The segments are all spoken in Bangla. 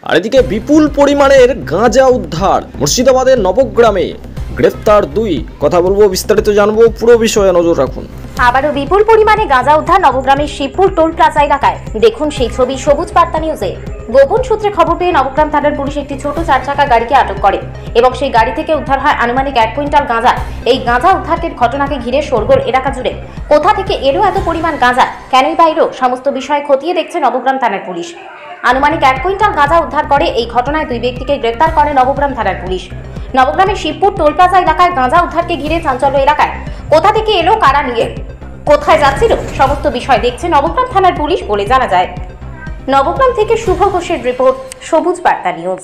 আর এদিকে বিপুল পরিমাণের গাঁজা উদ্ধার মুর্শিদাবাদের নবগ্রামে, গ্রেফতার 2। কথা বলবো, বিস্তারিত জানবো, পুরো বিষয়ে নজর রাখুন। আবারও বিপুল পরিমাণে গাঁজা উদ্ধার নবগ্রামের শিবপুর টোল প্লাজা এলাকায়। দেখুন সেই ছবি সবুজ বার্তা নিউজে। গোপন সূত্রে খবর পেয়ে নবগ্রাম থানার পুলিশ একটি ছোট 4 চাকা গাড়িকে আটক করে এবং সেই গাড়ি থেকে উদ্ধার হয় আনুমানিক 1 কুইন্টাল গাঁজা। এই গাঁজা উদ্ধারের ঘটনাকে ঘিরে শোরগোল এলাকা জুড়ে। কোথা থেকে এলো এত পরিমাণ গাঁজা, কেনই বা এলো, সমস্ত বিষয় খতিয়ে দেখছে নবগ্রাম থানার পুলিশ। আনুমানিক 1 কুইন্টাল গাঁজা উদ্ধার করে এই ঘটনায় 2 ব্যক্তিকে গ্রেফতার করে নবগ্রাম থানার পুলিশ। নবগ্রামের শিবপুর টোল প্লাজা এলাকায় গাঁজা উদ্ধারকে ঘিরে চাঞ্চল্য এলাকায়। কোথা থেকে এলো, কারা নিয়ে কোথায় যাচ্ছিল, সমস্ত বিষয় দেখছে নবগ্রাম থানার পুলিশ বলে জানা যায়। নবগ্রাম থেকে শুভ ঘোষের রিপোর্ট, সবুজ বার্তা নিউজ।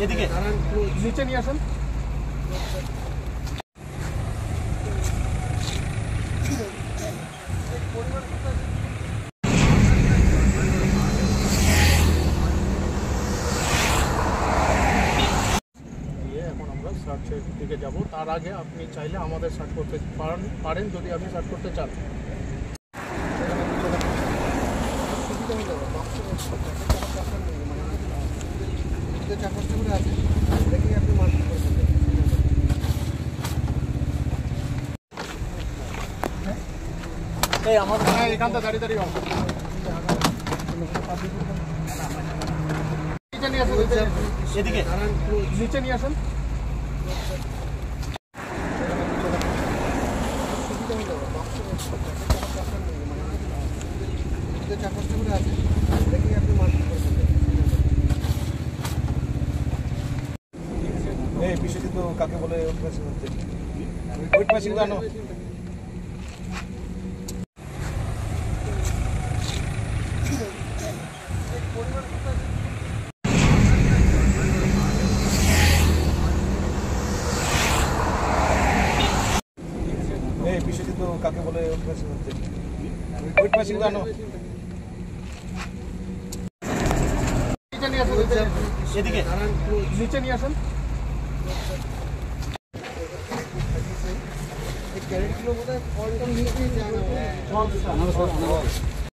এদিকে নিচে নিয়ে আসুন। এখন আমরা সার্চের দিকে যাব, তার আগে আপনি চাইলে আমাদের সার্চ করতে পারেন যদি আপনি সার্চ করতে চান। এখানটা দাঁড়িয়ে দাঁড়িয়ে এদিকে নিচে নিয়ে আসুন। বিশ্বজিৎ কাকে বলে জানো? বিশ্বজিৎ কাকে বলে জানো? এদিকে নিচে নিয়ে আসুন। ক্যারেট গুলো বোধহয়